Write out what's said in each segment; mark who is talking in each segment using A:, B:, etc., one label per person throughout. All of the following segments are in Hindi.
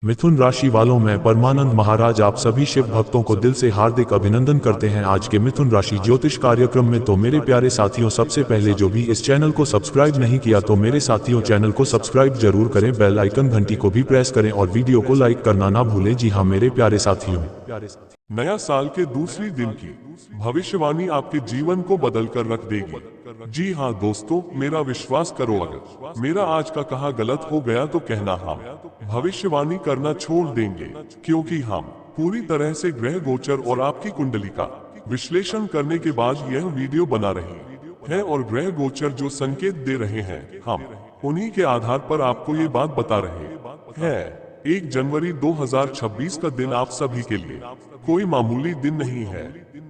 A: मिथुन राशि वालों में परमानंद महाराज आप सभी शिव भक्तों को दिल से हार्दिक अभिनंदन करते हैं। आज के मिथुन राशि ज्योतिष कार्यक्रम में तो मेरे प्यारे साथियों, सबसे पहले जो भी इस चैनल को सब्सक्राइब नहीं किया तो मेरे साथियों चैनल को सब्सक्राइब जरूर करें, बेल आइकन घंटी को भी प्रेस करें और वीडियो को लाइक करना ना भूलें। जी हाँ मेरे प्यारे साथियों,
B: नया साल के दूसरी दिन की भविष्यवाणी आपके जीवन को बदल कर रख देगी। जी हाँ दोस्तों, मेरा विश्वास करो, अगर मेरा आज का कहा गलत हो गया तो कहना, हम भविष्यवाणी करना छोड़ देंगे, क्योंकि हम पूरी तरह से ग्रह गोचर और आपकी कुंडली का विश्लेषण करने के बाद यह वीडियो बना रहे हैं और ग्रह गोचर जो संकेत दे रहे हैं, हम उन्हीं के आधार पर आपको ये बात बता रहे हैं। 1 जनवरी 2026 का दिन आप सभी के लिए कोई मामूली दिन नहीं है।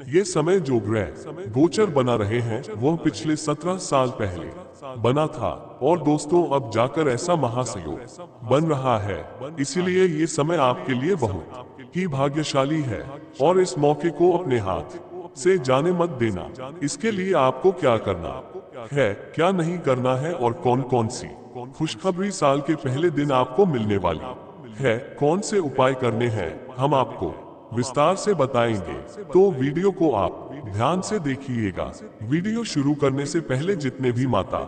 B: ये समय जो ग्रह गोचर बना रहे हैं वह पिछले 17 साल पहले बना था और दोस्तों अब जाकर ऐसा महासयोग बन रहा है। इसीलिए ये समय आपके लिए बहुत ही भाग्यशाली है और इस मौके को अपने हाथ से जाने मत देना। इसके लिए आपको क्या करना है, क्या नहीं करना है और कौन कौन सी खुशखबरी साल के पहले दिन आपको मिलने वाली है, कौन से उपाय करने हैं, हम आपको विस्तार से बताएंगे। तो वीडियो को आप ध्यान से देखिएगा। वीडियो शुरू करने से पहले जितने भी माता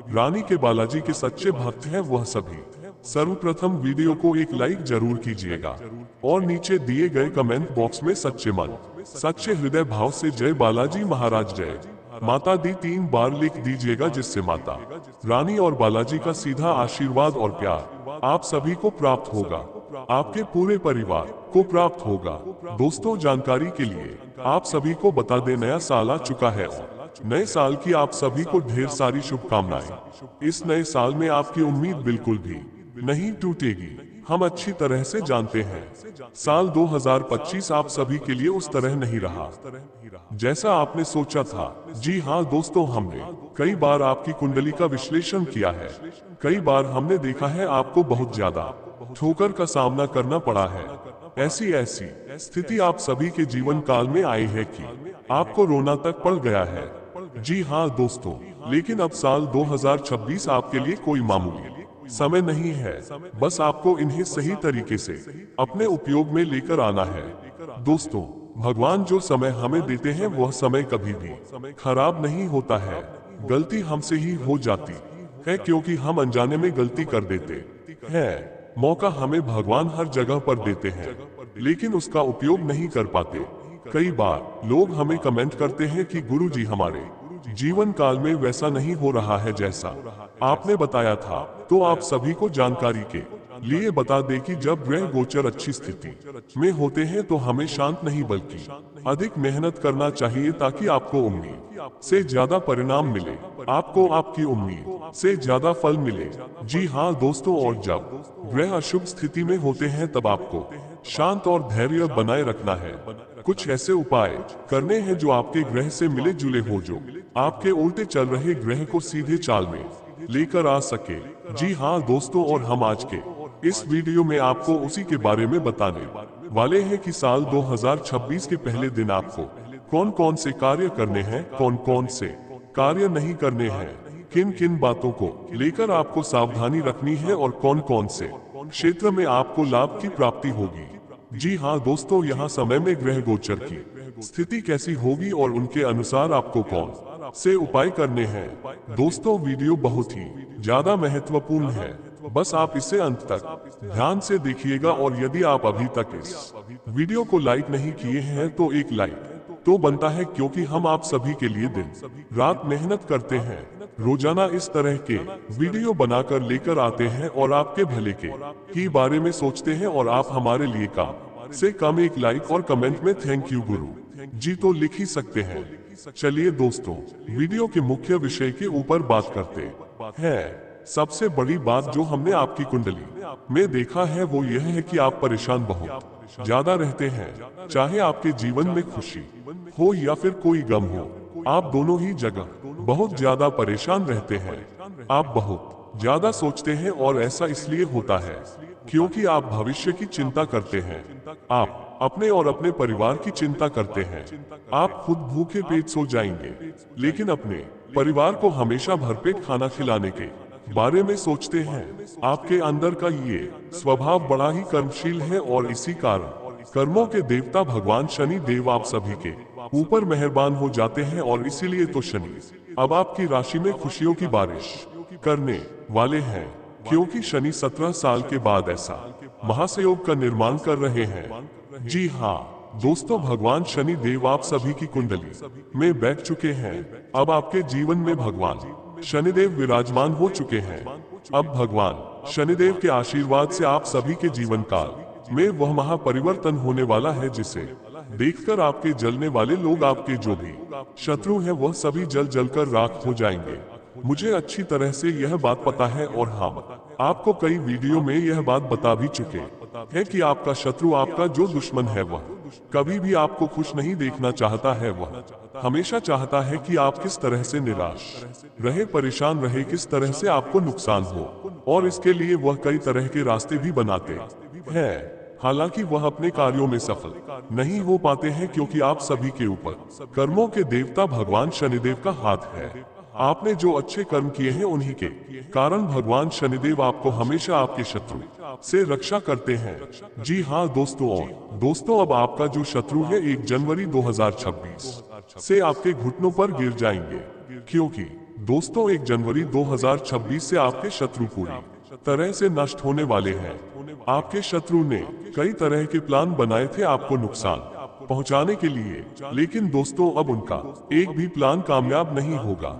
B: रानी के बालाजी के सच्चे भक्त हैं वह सभी सर्वप्रथम वीडियो को एक लाइक जरूर कीजिएगा और नीचे दिए गए कमेंट बॉक्स में सच्चे मन सच्चे हृदय भाव से जय बालाजी महाराज जय माता दी 3 बार लिख दीजिएगा, जिससे माता रानी और बालाजी का सीधा आशीर्वाद और प्यार आप सभी को प्राप्त होगा, आपके पूरे परिवार को प्राप्त होगा। दोस्तों जानकारी के लिए आप सभी को बता दें, नया साल आ चुका है और नए साल की आप सभी को ढेर सारी शुभकामनाएं। इस नए साल में आपकी उम्मीद बिल्कुल भी नहीं टूटेगी, हम अच्छी तरह से जानते हैं। साल 2025 आप सभी के लिए उस तरह नहीं रहा जैसा आपने सोचा था। जी हाँ दोस्तों, हमने कई बार आपकी कुंडली का विश्लेषण किया है। कई बार हमने देखा है आपको बहुत ज्यादा ठोकर का सामना करना पड़ा है। ऐसी स्थिति आप सभी के जीवन काल में आई है कि आपको रोना तक पड़ गया है। जी हाँ दोस्तों, लेकिन अब साल 2026 आपके लिए कोई मामूली समय नहीं है, बस आपको इन्हें सही तरीके से अपने उपयोग में लेकर आना है। दोस्तों, भगवान जो समय हमें देते हैं वह समय कभी भी खराब नहीं होता है। गलती हमसे ही हो जाती है क्योंकि हम अनजाने में गलती कर देते हैं। मौका हमें भगवान हर जगह पर देते हैं, लेकिन उसका उपयोग नहीं कर पाते। कई बार लोग हमें कमेंट करते हैं कि गुरुजी हमारे जीवन काल में वैसा नहीं हो रहा है जैसा आपने बताया था। तो आप सभी को जानकारी के लिए बता दें कि जब ग्रह गोचर अच्छी स्थिति में होते हैं तो हमें शांत नहीं बल्कि अधिक मेहनत करना चाहिए, ताकि आपको उम्मीद से ज्यादा परिणाम मिले, आपको आपकी उम्मीद से ज्यादा फल मिले। जी हाँ दोस्तों, और जब ग्रह अशुभ स्थिति में होते हैं तब आपको शांत और धैर्य बनाए रखना है। कुछ ऐसे उपाय करने हैं जो आपके ग्रह से मिले जुले हो, जो आपके उल्टे चल रहे ग्रह को सीधे चाल में लेकर आ सके। जी हाँ दोस्तों, और हम आज के इस वीडियो में आपको उसी के बारे में बताने वाले हैं कि साल 2026 के पहले दिन आपको कौन कौन से कार्य करने हैं, कौन कौन से कार्य नहीं करने हैं, किन किन बातों को लेकर आपको सावधानी रखनी है और कौन कौन से क्षेत्र में आपको लाभ की प्राप्ति होगी। जी हाँ दोस्तों, यहाँ समय में ग्रह गोचर की स्थिति कैसी होगी और उनके अनुसार आपको कौन से उपाय करने हैं। दोस्तों, वीडियो बहुत ही ज्यादा महत्वपूर्ण है, बस आप इसे अंत तक ध्यान से देखिएगा। और यदि आप अभी तक इस वीडियो को लाइक नहीं किए हैं तो एक लाइक तो बनता है, क्योंकि हम आप सभी के लिए दिन रात मेहनत करते हैं। रोजाना इस तरह के वीडियो बनाकर लेकर आते हैं और आपके भले के ही बारे में सोचते हैं, और आप हमारे लिए कम से कम एक लाइक और कमेंट में थैंक यू गुरु जी तो लिख ही सकते हैं। चलिए दोस्तों, वीडियो के मुख्य विषय के ऊपर बात करते हैं। सबसे बड़ी बात जो हमने आपकी कुंडली में देखा है वो यह है कि आप परेशान बहुत ज्यादा रहते हैं। चाहे आपके जीवन में खुशी हो या फिर कोई गम हो, आप दोनों ही जगह बहुत ज्यादा परेशान रहते हैं। आप बहुत ज्यादा सोचते हैं और ऐसा इसलिए होता है क्योंकि आप भविष्य की चिंता करते हैं। आप अपने और अपने परिवार की चिंता करते हैं। आप खुद भूखे पेट सो जाएंगे, लेकिन अपने परिवार को हमेशा भरपेट खाना खिलाने के बारे में सोचते हैं। आपके अंदर का ये स्वभाव बड़ा ही कर्मशील है और इसी कारण कर्मों के देवता भगवान शनि देव आप सभी के ऊपर मेहरबान हो जाते हैं और इसीलिए तो शनि अब आपकी राशि में खुशियों की बारिश करने वाले हैं, क्योंकि शनि 17 साल के बाद ऐसा महासयोग का निर्माण कर रहे हैं। जी हाँ दोस्तों, भगवान शनि देव आप सभी की कुंडली में बैठ चुके हैं। अब आपके जीवन में भगवान शनिदेव विराजमान हो चुके हैं। अब भगवान शनिदेव के आशीर्वाद से आप सभी के जीवन काल में वह महापरिवर्तन होने वाला है जिसे देखकर आपके जलने वाले लोग, आपके जो भी शत्रु हैं, वह सभी जल जलकर राख हो जाएंगे। मुझे अच्छी तरह से यह बात पता है और हम आपको कई वीडियो में यह बात बता भी चुके हैं कि आपका शत्रु, आपका जो दुश्मन है, वह कभी भी आपको खुश नहीं देखना चाहता है। वह हमेशा चाहता है कि आप किस तरह से निराश रहे, परेशान रहे, किस तरह से आपको नुकसान हो, और इसके लिए वह कई तरह के रास्ते भी बनाते हैं। हालांकि वह अपने कार्यों में सफल नहीं हो पाते हैं, क्योंकि आप सभी के ऊपर कर्मों के देवता भगवान शनिदेव का हाथ है। आपने जो अच्छे कर्म किए हैं उन्हीं के कारण भगवान शनिदेव आपको हमेशा आपके शत्रु से रक्षा करते हैं। जी हाँ दोस्तों, अब आपका जो शत्रु है 1 जनवरी 2026 से आपके घुटनों पर गिर जाएंगे, क्योंकि दोस्तों 1 जनवरी 2026 से आपके शत्रु पूरी तरह से नष्ट होने वाले हैं। आपके शत्रु ने कई तरह के प्लान बनाए थे आपको नुकसान पहुंचाने के लिए, लेकिन दोस्तों अब उनका एक भी प्लान कामयाब नहीं होगा,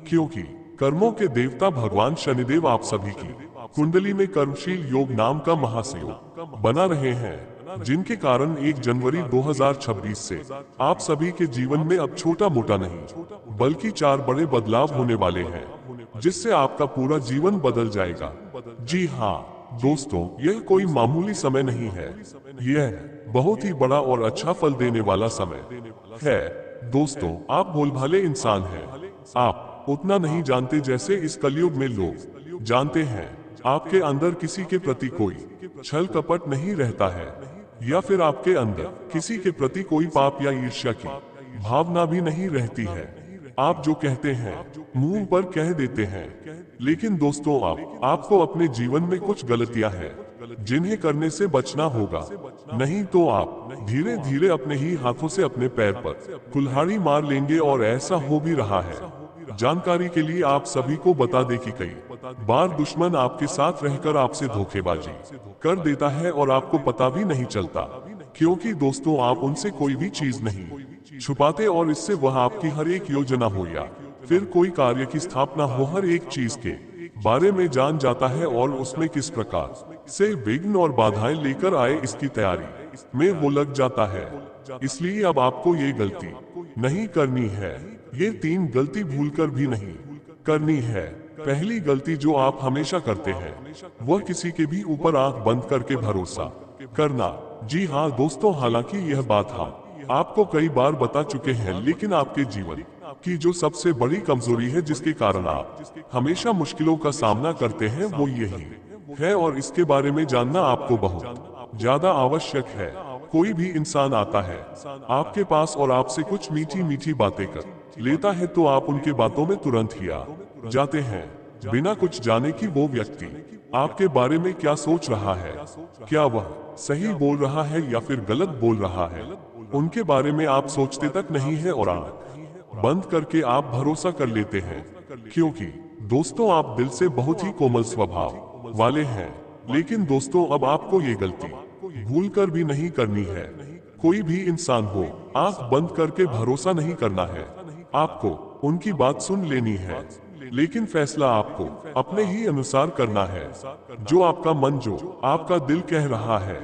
B: क्योंकि कर्मों के देवता भगवान शनिदेव आप सभी की कुंडली में कर्मशील योग नाम का महासयोग बना रहे हैं, जिनके कारण 1 जनवरी 2026 से आप सभी के जीवन में अब छोटा मोटा नहीं बल्कि 4 बड़े बदलाव होने वाले हैं, जिससे आपका पूरा जीवन बदल जाएगा। जी हाँ दोस्तों, यह कोई मामूली समय नहीं है, यह बहुत ही बड़ा और अच्छा फल देने वाला समय है। दोस्तों, आप भोलभाले इंसान हैं, आप उतना नहीं जानते जैसे इस कलयुग में लोग जानते हैं। आपके अंदर किसी के प्रति कोई छल कपट नहीं रहता है, या फिर आपके अंदर किसी के प्रति कोई पाप या ईर्ष्या की भावना भी नहीं रहती है। आप जो कहते हैं मुंह पर कह देते हैं, लेकिन दोस्तों आपको अपने जीवन में कुछ गलतियां हैं जिन्हें करने से बचना होगा, नहीं तो आप धीरे धीरे अपने ही हाथों से अपने पैर पर कुल्हाड़ी मार लेंगे। और ऐसा हो भी रहा है। जानकारी के लिए आप सभी को बता दें कि कई बार दुश्मन आपके साथ रहकर आपसे धोखेबाजी कर देता है और आपको पता भी नहीं चलता, क्योंकि दोस्तों आप उनसे कोई भी चीज नहीं छुपाते, और इससे वह आपकी हर एक योजना हो या फिर कोई कार्य की स्थापना हो, हर एक चीज के बारे में जान जाता है और उसमें किस प्रकार से विघ्न और बाधाएं लेकर आए इसकी तैयारी में वो लग जाता है। इसलिए अब आपको ये गलती नहीं करनी है, ये 3 गलती भूलकर भी नहीं करनी है। पहली गलती जो आप हमेशा करते हैं वह किसी के भी ऊपर आंख बंद करके भरोसा करना। जी हाँ दोस्तों, हालांकि यह बात हम आपको कई बार बता चुके हैं, लेकिन आपके जीवन की जो सबसे बड़ी कमजोरी है जिसके कारण आप हमेशा मुश्किलों का सामना करते हैं, वो यही है, और इसके बारे में जानना आपको बहुत ज्यादा आवश्यक है। कोई भी इंसान आता है आपके पास और आपसे कुछ मीठी मीठी बातें कर लेता है, तो आप उनके बातों में तुरंत ही आ जाते हैं, बिना कुछ जाने कि वो व्यक्ति आपके बारे में क्या सोच रहा है, क्या वह सही बोल रहा है या फिर गलत बोल रहा है। उनके बारे में आप सोचते तक नहीं है और आंख बंद करके आप भरोसा कर लेते हैं, क्योंकि दोस्तों आप दिल से बहुत ही कोमल स्वभाव वाले हैं। लेकिन दोस्तों अब आपको ये गलती भूल कर भी नहीं करनी है। कोई भी इंसान हो, आंख बंद करके भरोसा नहीं करना है। आपको उनकी बात सुन लेनी है, लेकिन फैसला आपको अपने ही अनुसार करना है। जो आपका मन, जो आपका दिल कह रहा है,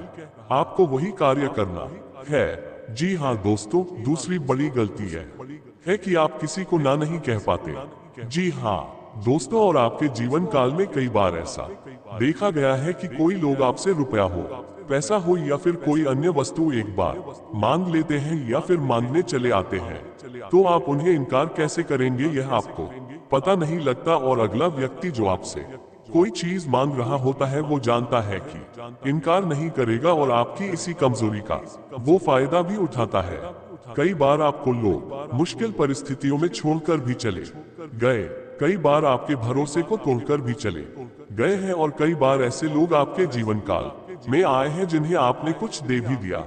B: आपको वही कार्य करना है। जी हाँ दोस्तों, दूसरी बड़ी गलती है कि आप किसी को ना नहीं कह पाते। जी हाँ दोस्तों, और आपके जीवन काल में कई बार ऐसा देखा गया है कि कोई लोग आपसे रुपया हो, पैसा हो या फिर कोई अन्य वस्तु एक बार मांग लेते हैं या फिर मांगने चले आते हैं, तो आप उन्हें इनकार कैसे करेंगे यह आपको पता नहीं लगता। और अगला व्यक्ति जो आपसे कोई चीज मांग रहा होता है वो जानता है कि इनकार नहीं करेगा और आपकी इसी कमजोरी का वो फायदा भी उठाता है। कई बार आपको लोग मुश्किल परिस्थितियों में छोड़कर भी चले गए, कई बार आपके भरोसे को तोड़कर भी चले गए हैं और कई बार ऐसे लोग आपके जीवन काल में आए हैं जिन्हें आपने कुछ दे भी दिया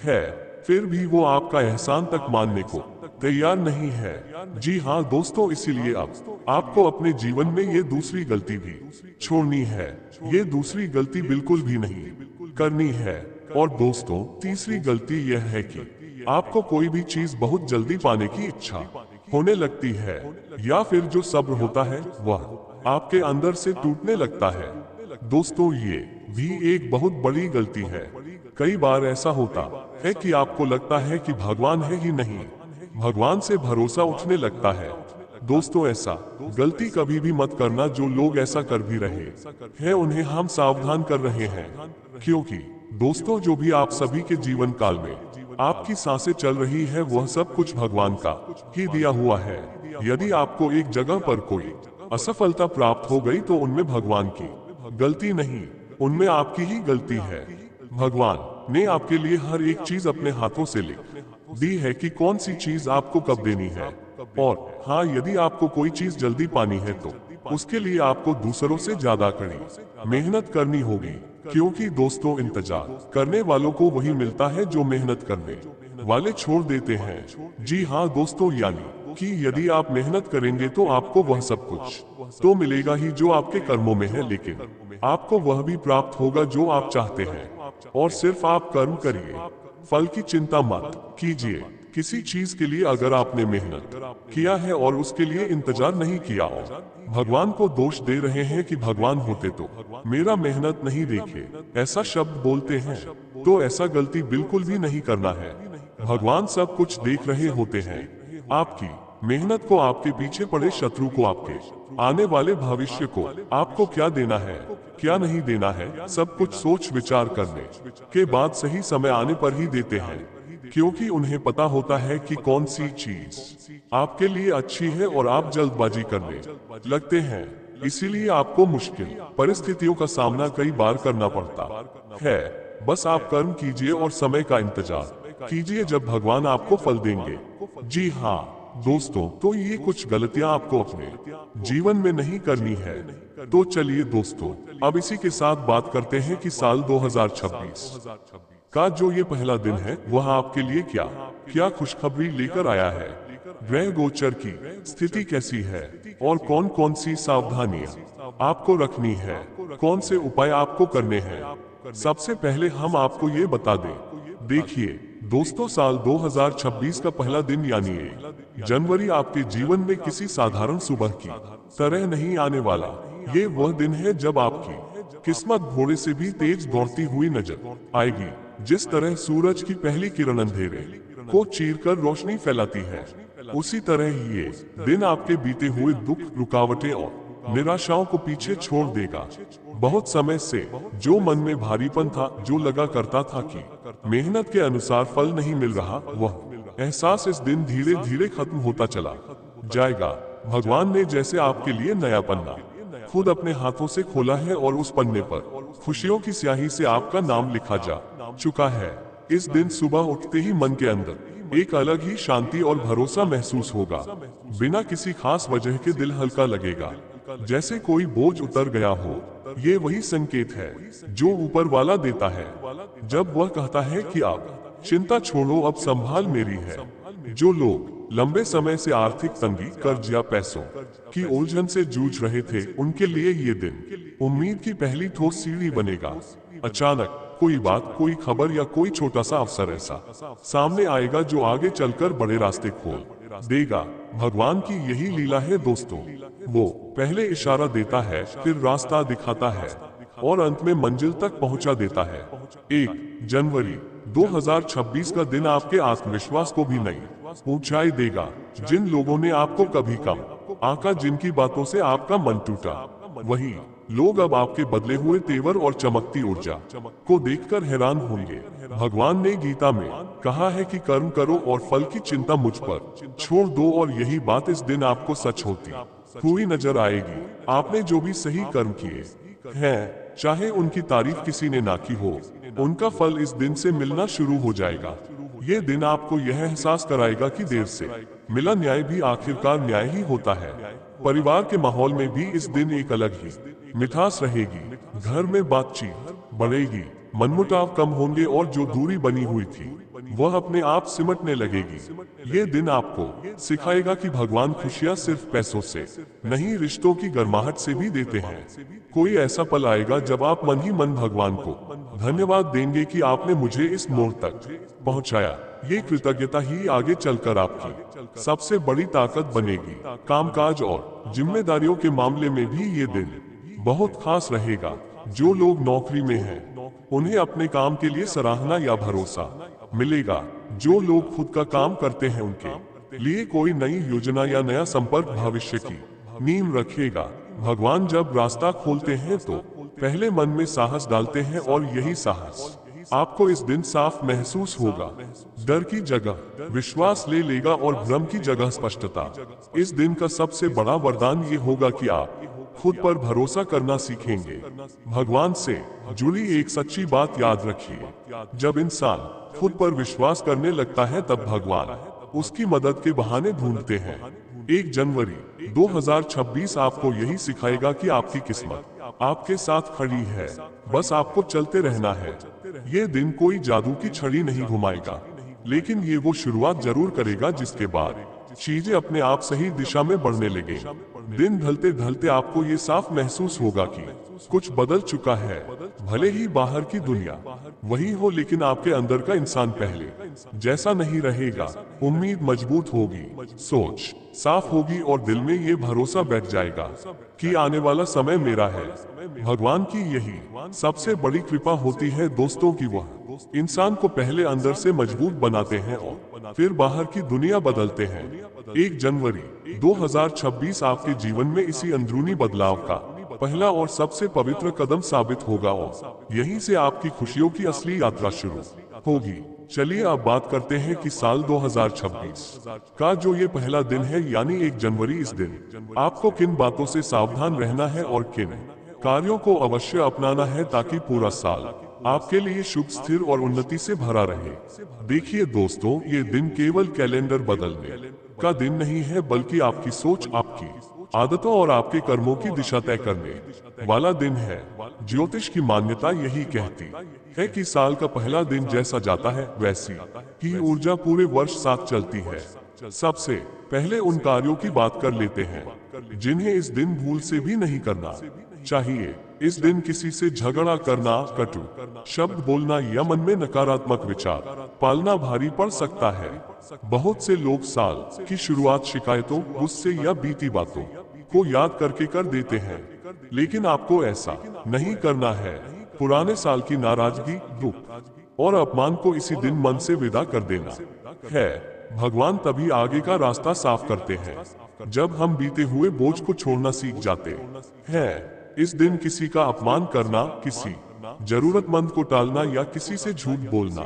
B: है, फिर भी वो आपका एहसान तक मानने को तैयार नहीं है। जी हाँ दोस्तों, इसीलिए अब आपको अपने जीवन में ये दूसरी गलती भी छोड़नी है। ये दूसरी गलती बिल्कुल भी नहीं करनी है। और दोस्तों, तीसरी गलती यह है कि आपको कोई भी चीज बहुत जल्दी पाने की इच्छा होने लगती है, या फिर जो सब्र होता है वह आपके अंदर से टूटने लगता है। दोस्तों, ये भी एक बहुत बड़ी गलती है। कई बार ऐसा होता है कि आपको लगता है कि भगवान है ही नहीं, भगवान से भरोसा उठने लगता है। दोस्तों, ऐसा गलती कभी भी मत करना। जो लोग ऐसा कर भी रहे हैं उन्हें हम सावधान कर रहे हैं, क्योंकि दोस्तों, जो भी आप सभी के जीवन काल में आपकी सांसें चल रही है वह सब कुछ भगवान का ही दिया हुआ है। यदि आपको एक जगह पर कोई असफलता प्राप्त हो गई तो उनमें भगवान की गलती नहीं, उनमें आपकी ही गलती है। भगवान ने आपके लिए हर एक चीज अपने हाथों से लिख दी है कि कौन सी चीज आपको कब देनी है। और हाँ, यदि आपको कोई चीज जल्दी पानी है तो उसके लिए आपको दूसरों से ज्यादा कड़ी मेहनत करनी होगी, क्योंकि दोस्तों, इंतजार करने वालों को वही मिलता है जो मेहनत करने वाले छोड़ देते हैं। जी हाँ दोस्तों, यानी कि यदि आप मेहनत करेंगे तो आपको वह सब कुछ तो मिलेगा ही जो आपके कर्मों में है, लेकिन आपको वह भी प्राप्त होगा जो आप चाहते हैं। और सिर्फ आप कर्म करिए, फल की चिंता मत कीजिए। किसी चीज के लिए अगर आपने मेहनत किया है और उसके लिए इंतजार नहीं किया और भगवान को दोष दे रहे हैं कि भगवान होते तो मेरा मेहनत नहीं देखे, ऐसा शब्द बोलते हैं, तो ऐसा गलती बिल्कुल भी नहीं करना है। भगवान सब कुछ देख रहे होते हैं, आपकी मेहनत को, आपके पीछे पड़े शत्रु को, आपके आने वाले भविष्य को, आपको क्या देना है क्या नहीं देना है, सब कुछ सोच विचार करने के बाद सही समय आने पर ही देते हैं, क्योंकि उन्हें पता होता है कि कौन सी चीज आपके लिए अच्छी है और आप जल्दबाजी करने लगते हैं। इसीलिए आपको मुश्किल परिस्थितियों का सामना कई बार करना पड़ता है। बस आप कर्म कीजिए और समय का इंतजार कीजिए जब भगवान आपको फल देंगे। जी हाँ दोस्तों, तो ये कुछ गलतियां आपको अपने जीवन में नहीं करनी है। तो चलिए दोस्तों, अब इसी के साथ बात करते हैं कि साल 2026 का जो ये पहला दिन है वह आपके लिए क्या क्या खुशखबरी लेकर आया है। ग्रह गोचर की स्थिति कैसी है और कौन कौन सी सावधानियां आपको रखनी है, कौन से उपाय आपको करने हैं। सबसे पहले हम आपको ये बता दें, देखिए दोस्तों, साल 2026 का पहला दिन यानी 1 जनवरी आपके जीवन में किसी साधारण सुबह की तरह नहीं आने वाला। ये वह दिन है जब आपकी किस्मत घोड़े से भी तेज दौड़ती हुई नजर आएगी। जिस तरह सूरज की पहली किरण अंधेरे को चीरकर रोशनी फैलाती है, उसी तरह ही ये दिन आपके बीते हुए दुख, रुकावटें और निराशाओं को पीछे छोड़ देगा। बहुत समय से जो मन में भारीपन था, जो लगा करता था कि मेहनत के अनुसार फल नहीं मिल रहा, वह एहसास इस दिन धीरे धीरे खत्म होता चला जाएगा। भगवान ने जैसे आपके लिए नया पन्ना खुद अपने हाथों से खोला है और उस पन्ने पर खुशियों की स्याही से आपका नाम लिखा जा चुका है। इस दिन सुबह उठते ही मन के अंदर एक अलग ही शांति और भरोसा महसूस होगा। बिना किसी खास वजह के दिल हल्का लगेगा, जैसे कोई बोझ उतर गया हो। ये वही संकेत है जो ऊपर वाला देता है जब वह कहता है कि आप चिंता छोड़ो, अब संभाल मेरी है। जो लोग लंबे समय से आर्थिक तंगी, कर्ज या पैसों की उलझन से जूझ रहे थे, उनके लिए ये दिन उम्मीद की पहली ठोस सीढ़ी बनेगा। अचानक कोई बात, कोई खबर या कोई छोटा सा अवसर ऐसा सामने आएगा जो आगे चलकर बड़े रास्ते खोल देगा। भगवान की यही लीला है दोस्तों, वो पहले इशारा देता है, फिर रास्ता दिखाता है और अंत में मंजिल तक पहुंचा देता है। 1 जनवरी 2026 का दिन आपके आत्मविश्वास को भी नई ऊंचाई देगा। जिन लोगों ने आपको कभी कम आंका, जिनकी बातों से आपका मन टूटा, वही लोग अब आपके बदले हुए तेवर और चमकती ऊर्जा को देखकर हैरान होंगे। भगवान ने गीता में कहा है कि कर्म करो और फल की चिंता मुझ पर छोड़ दो, और यही बात इस दिन आपको सच होती हुई नजर आएगी। आपने जो भी सही कर्म किए हैं, चाहे उनकी तारीफ किसी ने ना की हो, उनका फल इस दिन से मिलना शुरू हो जाएगा। ये दिन आपको यह एहसास कराएगा कि देर से मिला न्याय भी आखिरकार न्याय ही होता है। परिवार के माहौल में भी इस दिन एक अलग ही मिठास रहेगी। घर में बातचीत बढ़ेगी, मनमुटाव कम होंगे और जो दूरी बनी हुई थी वह अपने आप सिमटने लगेगी। ये दिन आपको सिखाएगा कि भगवान खुशियां सिर्फ पैसों से नहीं, रिश्तों की गर्माहट से भी देते हैं। कोई ऐसा पल आएगा जब आप मन ही मन भगवान को धन्यवाद देंगे कि आपने मुझे इस मोड़ तक पहुंचाया। ये कृतज्ञता ही आगे चलकर आपकी सबसे बड़ी ताकत बनेगी। कामकाज और जिम्मेदारियों के मामले में भी ये दिन बहुत खास रहेगा। जो लोग नौकरी में हैं, उन्हें अपने काम के लिए सराहना या भरोसा मिलेगा। जो लोग खुद का काम करते हैं, उनके लिए कोई नई योजना या नया संपर्क भविष्य की नींव रखेगा। भगवान जब रास्ता खोलते हैं तो पहले मन में साहस डालते हैं और यही साहस आपको इस दिन साफ महसूस होगा। डर की जगह विश्वास ले लेगा और भ्रम की जगह स्पष्टता। इस दिन का सबसे बड़ा वरदान ये होगा कि आप खुद पर भरोसा करना सीखेंगे। भगवान से जुड़ी एक सच्ची बात याद रखिए, जब इंसान खुद पर विश्वास करने लगता है तब भगवान उसकी मदद के बहाने ढूंढते हैं। 1 जनवरी 2026 आपको यही सिखाएगा कि आपकी किस्मत आपके साथ खड़ी है, बस आपको चलते रहना है। ये दिन कोई जादू की छड़ी नहीं घुमाएगा, लेकिन ये वो शुरुआत जरूर करेगा जिसके बाद चीजें अपने आप सही दिशा में बढ़ने लगे। दिन ढलते ढलते आपको ये साफ महसूस होगा कि कुछ बदल चुका है। भले ही बाहर की दुनिया वही हो, लेकिन आपके अंदर का इंसान पहले जैसा नहीं रहेगा। उम्मीद मजबूत होगी, सोच साफ होगी और दिल में ये भरोसा बैठ जाएगा कि आने वाला समय मेरा है। भगवान की यही सबसे बड़ी कृपा होती है दोस्तों की, वह इंसान को पहले अंदर से मजबूत बनाते हैं और फिर बाहर की दुनिया बदलते हैं। 1 जनवरी 2026 आपके जीवन में इसी अंदरूनी बदलाव का पहला और सबसे पवित्र कदम साबित होगा और यहीं से आपकी खुशियों की असली यात्रा शुरू होगी। चलिए अब बात करते हैं कि साल 2026 का जो ये पहला दिन है यानी 1 जनवरी, इस दिन आपको किन बातों से सावधान रहना है और किन कार्यों को अवश्य अपनाना है ताकि पूरा साल आपके लिए शुभ, स्थिर और उन्नति से भरा रहे। देखिए दोस्तों, ये दिन केवल कैलेंडर बदलने का दिन नहीं है, बल्कि आपकी सोच, आपकी आदतों और आपके कर्मों की दिशा तय करने वाला दिन है। ज्योतिष की मान्यता यही कहती है कि साल का पहला दिन जैसा जाता है वैसी ही ऊर्जा पूरे वर्ष साथ चलती है। सबसे पहले उन कार्यों की बात कर लेते हैं जिन्हें इस दिन भूल से भी नहीं करना चाहिए। इस दिन किसी से झगड़ा करना, कटु शब्द बोलना या मन में नकारात्मक विचार पालना भारी पड़ सकता है। बहुत से लोग साल की शुरुआत शिकायतों, गुस्से या बीती बातों को याद करके कर देते हैं, लेकिन आपको ऐसा नहीं करना है। पुराने साल की नाराजगी, दुख और अपमान को इसी दिन मन से विदा कर देना है। भगवान तभी आगे का रास्ता साफ करते हैं जब हम बीते हुए बोझ को छोड़ना सीख जाते हैं। इस दिन किसी का अपमान करना, किसी जरूरतमंद को टालना या किसी से झूठ बोलना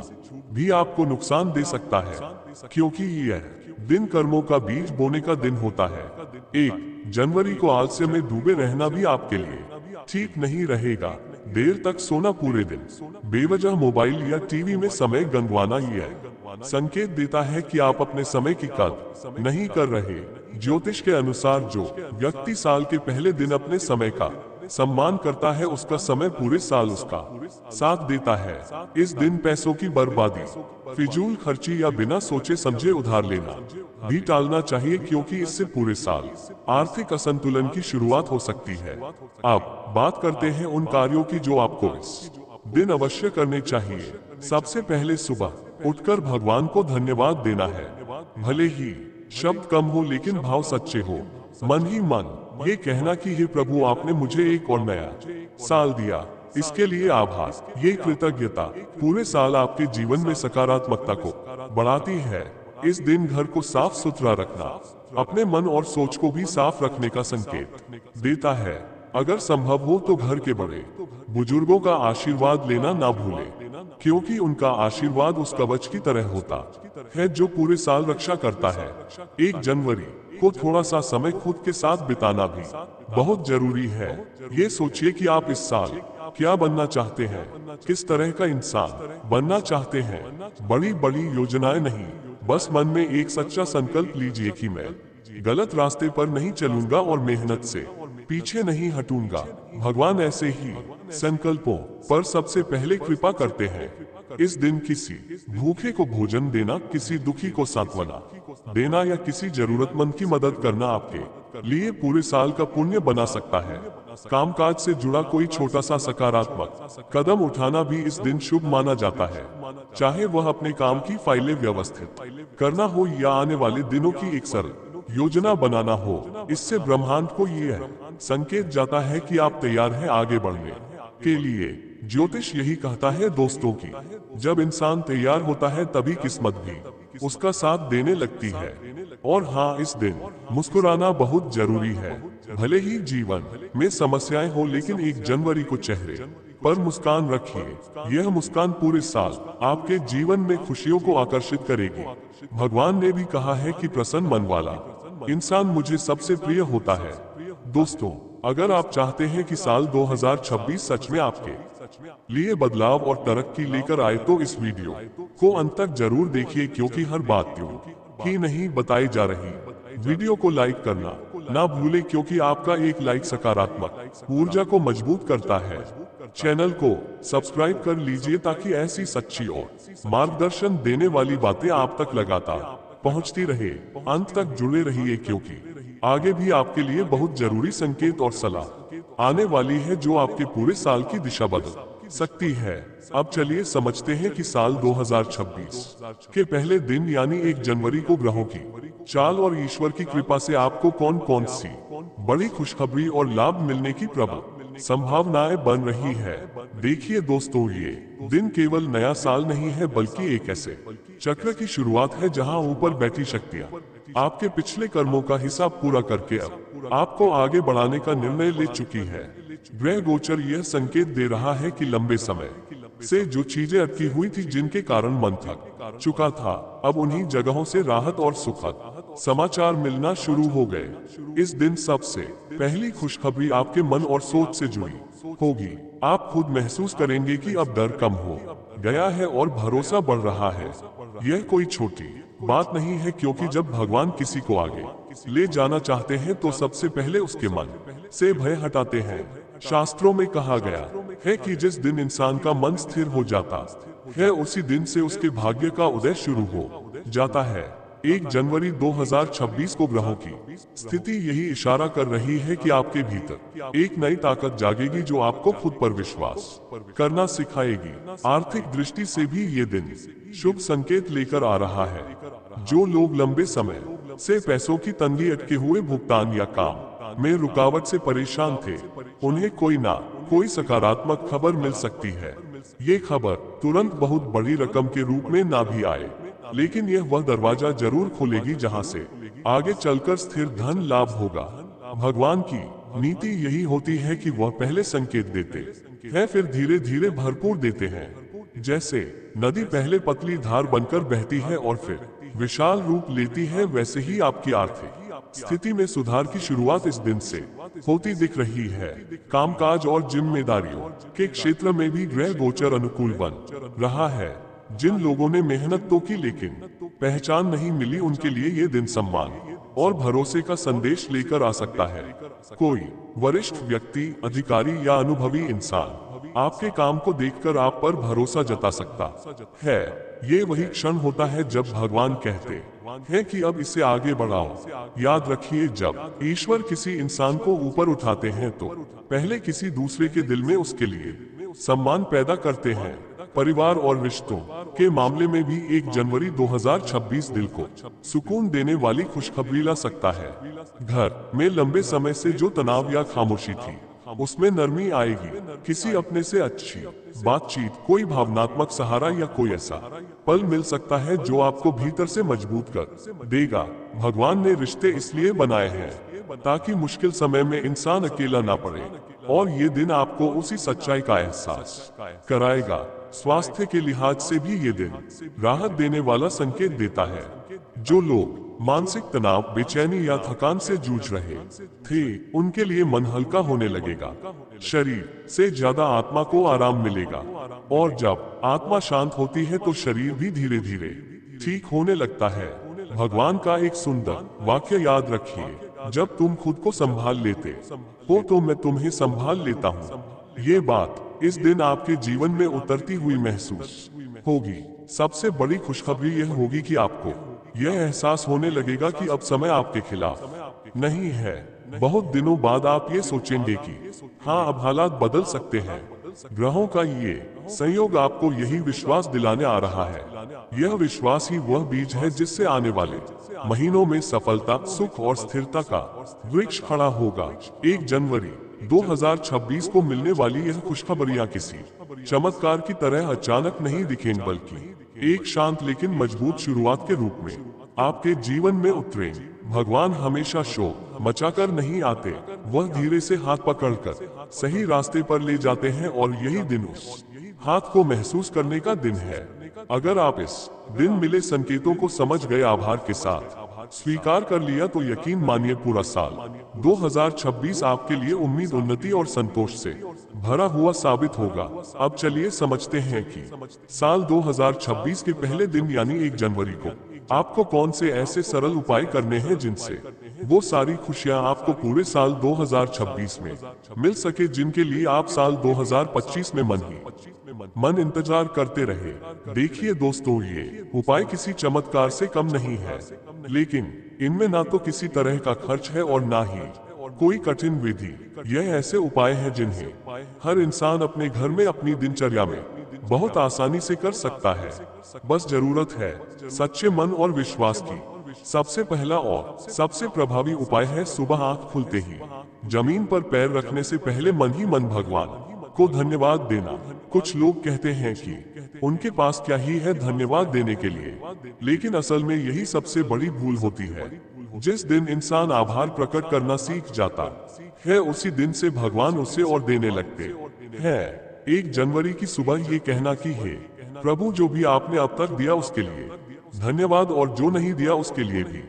B: भी आपको नुकसान दे सकता है, क्योंकि यह दिन कर्मों का बीज बोने का दिन होता है। 1 जनवरी को आलस्य में डूबे रहना भी आपके लिए ठीक नहीं रहेगा। देर तक सोना, पूरे दिन बेवजह मोबाइल या टीवी में समय गंवाना यह संकेत देता है कि आप अपने समय की कद्र नहीं कर रहे। ज्योतिष के अनुसार जो व्यक्ति साल के पहले दिन अपने समय का सम्मान करता है, उसका समय पूरे साल उसका साथ देता है। इस दिन पैसों की बर्बादी, फिजूल खर्ची या बिना सोचे समझे उधार लेना भी टालना चाहिए, क्योंकि इससे पूरे साल आर्थिक असंतुलन की शुरुआत हो सकती है। अब बात करते हैं उन कार्यों की जो आपको इस दिन अवश्य करने चाहिए। सबसे पहले सुबह उठकर भगवान को धन्यवाद देना है। भले ही शब्द कम हो, लेकिन भाव सच्चे हो। मन ही मन ये कहना कि हे प्रभु, आपने मुझे एक और नया साल दिया, इसके लिए आभार। ये कृतज्ञता पूरे साल आपके जीवन में सकारात्मकता को बढ़ाती है। इस दिन घर को साफ सुथरा रखना अपने मन और सोच को भी साफ रखने का संकेत देता है। अगर संभव हो तो घर के बड़े बुजुर्गों का आशीर्वाद लेना ना भूलें, क्योंकि उनका आशीर्वाद उस कवच की तरह होता है जो पूरे साल रक्षा करता है। 1 जनवरी को थोड़ा सा समय खुद के साथ बिताना भी बहुत जरूरी है। ये सोचिए कि आप इस साल क्या बनना चाहते हैं, किस तरह का इंसान बनना चाहते हैं। बड़ी बड़ी योजनाएं नहीं, बस मन में एक सच्चा संकल्प लीजिए कि मैं गलत रास्ते पर नहीं चलूंगा और मेहनत से पीछे नहीं हटूंगा। भगवान ऐसे ही संकल्पों पर सबसे पहले कृपा करते हैं। इस दिन किसी भूखे को भोजन देना, किसी दुखी को सांत्वना देना या किसी जरूरतमंद की मदद करना आपके लिए पूरे साल का पुण्य बना सकता है। कामकाज से जुड़ा कोई छोटा सा सकारात्मक कदम उठाना भी इस दिन शुभ माना जाता है, चाहे वह अपने काम की फाइलें व्यवस्थित करना हो या आने वाले दिनों की एक सरल योजना बनाना हो। इससे ब्रह्मांड को यह संकेत जाता है कि आप तैयार हैं आगे बढ़ने के लिए। ज्योतिष यही कहता है दोस्तों की जब इंसान तैयार होता है तभी किस्मत भी उसका साथ देने लगती है। और हाँ, इस दिन मुस्कुराना बहुत जरूरी है। भले ही जीवन में समस्याएं हो, लेकिन 1 जनवरी को चेहरे पर मुस्कान रखिए। यह मुस्कान पूरे साल आपके जीवन में खुशियों को आकर्षित करेगी। भगवान ने भी कहा है कि प्रसन्न मन वाला इंसान मुझे सबसे प्रिय होता है। दोस्तों, अगर आप चाहते हैं कि साल 2026 सच में आपके लिए बदलाव और तरक्की लेकर आए तो इस वीडियो को अंत तक जरूर देखिए, क्योंकि हर बात यूं ही नहीं बताई जा रही। वीडियो को लाइक करना ना भूलें, क्योंकि आपका एक लाइक सकारात्मक ऊर्जा को मजबूत करता है। चैनल को सब्सक्राइब कर लीजिए ताकि ऐसी सच्ची और मार्गदर्शन देने वाली बातें आप तक लगातार पहुंचती रहे। अंत तक जुड़े रहिए, क्योंकि आगे भी आपके लिए बहुत जरूरी संकेत और सलाह आने वाली है जो आपके पूरे साल की दिशा बदल सकती है। अब चलिए समझते हैं कि साल 2026 के पहले दिन यानी 1 जनवरी को ग्रहों की चाल और ईश्वर की कृपा से आपको कौन कौन सी बड़ी खुशखबरी और लाभ मिलने की प्रबल संभावनाएं बन रही है। देखिए दोस्तों, ये दिन केवल नया साल नहीं है, बल्कि एक ऐसे चक्र की शुरुआत है जहां ऊपर बैठी शक्तियां आपके पिछले कर्मों का हिसाब पूरा करके अब आपको आगे बढ़ाने का निर्णय ले चुकी है। ग्रह गोचर यह संकेत दे रहा है कि लंबे समय से जो चीजें अटकी हुई थी, जिनके कारण मन थक चुका था, अब उन्हीं जगहों से राहत और सुखद समाचार मिलना शुरू हो गए। इस दिन सबसे पहली खुशखबरी आपके मन और सोच से जुड़ी होगी। आप खुद महसूस करेंगे कि अब डर कम हो गया है और भरोसा बढ़ रहा है। यह कोई छोटी बात नहीं है, क्योंकि जब भगवान किसी को आगे ले जाना चाहते हैं तो सबसे पहले उसके मन से भय हटाते हैं। शास्त्रों में कहा गया है कि जिस दिन इंसान का मन स्थिर हो जाता है, उसी दिन से उसके भाग्य का उदय शुरू हो जाता है। 1 जनवरी 2026 को ग्रहों की स्थिति यही इशारा कर रही है कि आपके भीतर एक नई ताकत जागेगी जो आपको खुद पर विश्वास करना सिखाएगी। आर्थिक दृष्टि से भी ये दिन शुभ संकेत लेकर आ रहा है। जो लोग लंबे समय से पैसों की तंगी, अटके हुए भुगतान या काम में रुकावट से परेशान थे, उन्हें कोई ना कोई सकारात्मक खबर मिल सकती है। ये खबर तुरंत बहुत बड़ी रकम के रूप में ना भी आए, लेकिन यह वह दरवाजा जरूर खोलेगी जहां से आगे चलकर स्थिर धन लाभ होगा। भगवान की नीति यही होती है कि वह पहले संकेत देते हैं, फिर धीरे धीरे भरपूर देते हैं। जैसे नदी पहले पतली धार बनकर बहती है और फिर विशाल रूप लेती है, वैसे ही आपकी आर्थिक स्थिति में सुधार की शुरुआत इस दिन से होती दिख रही है। कामकाज और जिम्मेदारियों के क्षेत्र में भी ग्रह गोचर अनुकूल बन रहा है। जिन लोगों ने मेहनत तो की लेकिन पहचान नहीं मिली, उनके लिए ये दिन सम्मान और भरोसे का संदेश लेकर आ सकता है। कोई वरिष्ठ व्यक्ति, अधिकारी या अनुभवी इंसान आपके काम को देखकर आप पर भरोसा जता सकता है। ये वही क्षण होता है जब भगवान कहते हैं कि अब इसे आगे बढ़ाओ। याद रखिए, जब ईश्वर किसी इंसान को ऊपर उठाते हैं तो पहले किसी दूसरे के दिल में उसके लिए सम्मान पैदा करते हैं। परिवार और रिश्तों के मामले में भी 1 जनवरी 2026 दिल को सुकून देने वाली खुशखबरी ला सकता है। घर में लंबे समय से जो तनाव या खामोशी थी, उसमें नरमी आएगी। किसी अपने से अच्छी बातचीत, कोई भावनात्मक सहारा या कोई ऐसा पल मिल सकता है जो आपको भीतर से मजबूत कर देगा। भगवान ने रिश्ते इसलिए बनाए हैं ताकि मुश्किल समय में इंसान अकेला ना पड़े, और ये दिन आपको उसी सच्चाई का एहसास कराएगा। स्वास्थ्य के लिहाज से भी ये दिन राहत देने वाला संकेत देता है। जो लोग मानसिक तनाव, बेचैनी या थकान से जूझ रहे थे, उनके लिए मन हल्का होने लगेगा। शरीर से ज्यादा आत्मा को आराम मिलेगा, और जब आत्मा शांत होती है तो शरीर भी धीरे धीरे ठीक होने लगता है। भगवान का एक सुंदर वाक्य याद रखिए, जब तुम खुद को संभाल लेते हो तो मैं तुम्हें संभाल लेता हूँ। ये बात इस दिन आपके जीवन में उतरती हुई महसूस होगी। सबसे बड़ी खुशखबरी यह होगी कि आपको यह एहसास होने लगेगा कि अब समय आपके खिलाफ नहीं है। बहुत दिनों बाद आप ये सोचेंगे कि हाँ, अब हालात बदल सकते हैं। ग्रहों का ये संयोग आपको यही विश्वास दिलाने आ रहा है। यह विश्वास ही वह बीज है जिससे आने वाले महीनों में सफलता, सुख और स्थिरता का वृक्ष खड़ा होगा। 1 जनवरी 2026 को मिलने वाली यह खुशखबरियां किसी चमत्कार की तरह अचानक नहीं दिखेंगी, बल्कि एक शांत लेकिन मजबूत शुरुआत के रूप में आपके जीवन में उतरेंगी। भगवान हमेशा शोर मचाकर नहीं आते, वह धीरे से हाथ पकड़कर सही रास्ते पर ले जाते हैं, और यही दिन उस हाथ को महसूस करने का दिन है। अगर आप इस दिन मिले संकेतों को समझ गए, आभार के साथ स्वीकार कर लिया, तो यकीन मानिए पूरा साल 2026 आपके लिए उम्मीद, उन्नति और संतोष से भरा हुआ साबित होगा। अब चलिए समझते हैं कि साल 2026 के पहले दिन यानी 1 जनवरी को आपको कौन से ऐसे सरल उपाय करने हैं जिनसे वो सारी खुशियां आपको पूरे साल 2026 में मिल सके, जिनके लिए आप साल 2025 में मन इंतजार करते रहे। देखिए दोस्तों, ये उपाय किसी चमत्कार से कम नहीं है, लेकिन इनमें ना तो किसी तरह का खर्च है और ना ही कोई कठिन विधि। यह ऐसे उपाय हैं जिन्हें हर इंसान अपने घर में अपनी दिनचर्या में बहुत आसानी से कर सकता है। बस जरूरत है सच्चे मन और विश्वास की। सबसे पहला और सबसे प्रभावी उपाय है सुबह आंख खुलते ही जमीन पर पैर रखने से पहले मन ही मन भगवान को धन्यवाद देना। कुछ लोग कहते हैं कि उनके पास क्या ही है धन्यवाद देने के लिए, लेकिन असल में यही सबसे बड़ी भूल होती है। जिस दिन इंसान आभार प्रकट करना सीख जाता है, उसी दिन से भगवान उसे और देने लगते हैं। 1 जनवरी की सुबह ये कहना कि हे प्रभु, जो भी आपने अब तक दिया उसके लिए धन्यवाद, और जो नहीं दिया उसके लिए भी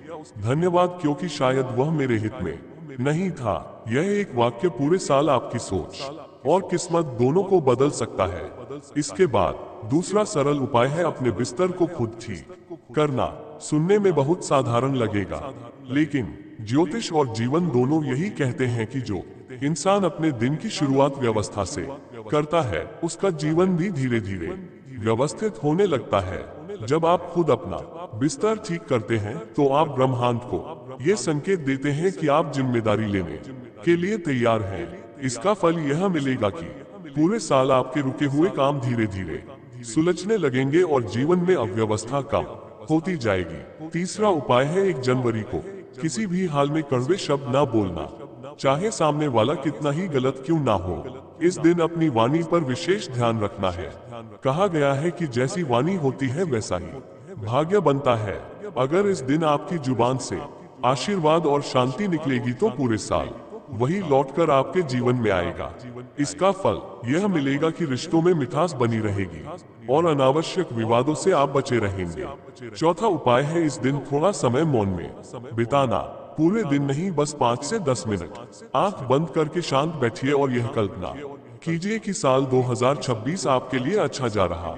B: धन्यवाद, क्योंकि शायद वह मेरे हित में नहीं था। यह एक वाक्य पूरे साल आपकी सोच और किस्मत दोनों को बदल सकता है। इसके बाद दूसरा सरल उपाय है अपने बिस्तर को खुद ठीक करना। सुनने में बहुत साधारण लगेगा, लेकिन ज्योतिष और जीवन दोनों यही कहते हैं कि जो इंसान अपने दिन की शुरुआत व्यवस्था से करता है, उसका जीवन भी धीरे धीरे व्यवस्थित होने लगता है। जब आप खुद अपना बिस्तर ठीक करते हैं, तो आप ब्रह्मांड को ये संकेत देते हैं कि आप जिम्मेदारी लेने के लिए तैयार हैं। इसका फल यह मिलेगा कि पूरे साल आपके रुके हुए काम धीरे धीरे सुलझने लगेंगे और जीवन में अव्यवस्था कम होती जाएगी। तीसरा उपाय है 1 जनवरी को किसी भी हाल में कड़वे शब्द ना बोलना, चाहे सामने वाला कितना ही गलत क्यों ना हो। इस दिन अपनी वाणी पर विशेष ध्यान रखना है। कहा गया है कि जैसी वाणी होती है वैसा ही भाग्य बनता है। अगर इस दिन आपकी जुबान से आशीर्वाद और शांति निकलेगी, तो पूरे साल वही लौटकर आपके जीवन में आएगा। इसका फल यह मिलेगा कि रिश्तों में मिठास बनी रहेगी और अनावश्यक विवादों से आप बचे रहेंगे। चौथा उपाय है इस दिन थोड़ा समय मौन में बिताना। पूरे दिन नहीं, बस 5 से 10 मिनट आंख बंद करके शांत बैठिए और यह कल्पना कीजिए कि साल 2026 आपके लिए अच्छा जा रहा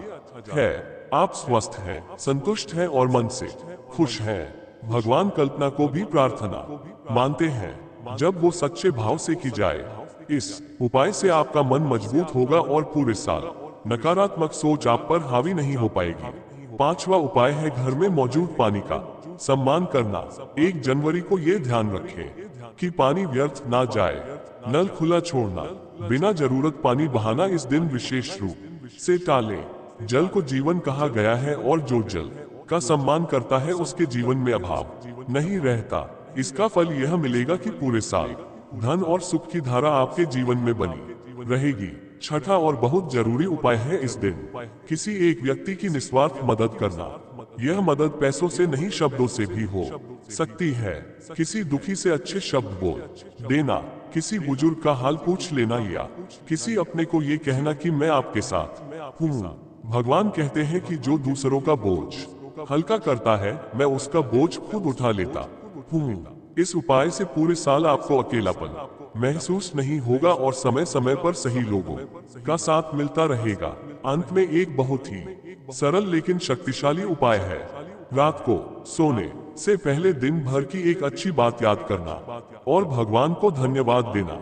B: है। आप स्वस्थ हैं, संतुष्ट हैं और मन से खुश हैं। भगवान कल्पना को भी प्रार्थना मानते हैं, जब वो सच्चे भाव से की जाए। इस उपाय से आपका मन मजबूत होगा और पूरे साल नकारात्मक सोच आप पर हावी नहीं हो पाएगी। पांचवा उपाय है घर में मौजूद पानी का सम्मान करना। 1 जनवरी को ये ध्यान रखें कि पानी व्यर्थ ना जाए। नल खुला छोड़ना, बिना जरूरत पानी बहाना इस दिन विशेष रूप से टालें। जल को जीवन कहा गया है और जो जल का सम्मान करता है उसके जीवन में अभाव नहीं रहता। इसका फल यह मिलेगा कि पूरे साल धन और सुख की धारा आपके जीवन में बनी रहेगी। छठा और बहुत जरूरी उपाय है इस दिन किसी एक व्यक्ति की निस्वार्थ मदद करना। यह मदद पैसों से नहीं, शब्दों से भी हो सकती है। किसी दुखी से अच्छे शब्द बोल देना, किसी बुजुर्ग का हाल पूछ लेना, या किसी अपने को ये कहना कि मैं आपके साथ हूँ। भगवान कहते हैं कि जो दूसरों का बोझ हल्का करता है, मैं उसका बोझ खुद उठा लेता हूँ। इस उपाय से पूरे साल आपको अकेलापन महसूस नहीं होगा और समय समय पर सही लोगों का साथ मिलता रहेगा। अंत में एक बहुत ही सरल लेकिन शक्तिशाली उपाय है। रात को सोने से पहले दिन भर की एक अच्छी बात याद करना और भगवान को धन्यवाद देना,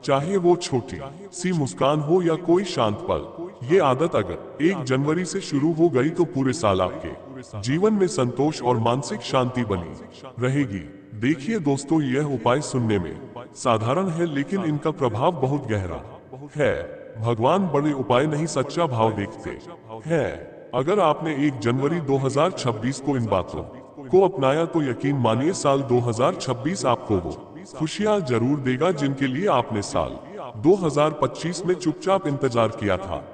B: चाहे वो छोटी सी मुस्कान हो या कोई शांत पल। ये आदत अगर 1 जनवरी से शुरू हो गई तो पूरे साल आपके जीवन में संतोष और मानसिक शांति बनी रहेगी। देखिए दोस्तों, यह उपाय सुनने में साधारण है लेकिन इनका प्रभाव बहुत गहरा है। भगवान बड़े उपाय नहीं, सच्चा भाव देखते हैं। अगर आपने 1 जनवरी 2026 को इन बातों को अपनाया तो यकीन मानिए साल 2026 आपको वो खुशियां जरूर देगा जिनके लिए आपने साल 2025 में चुपचाप इंतजार किया था।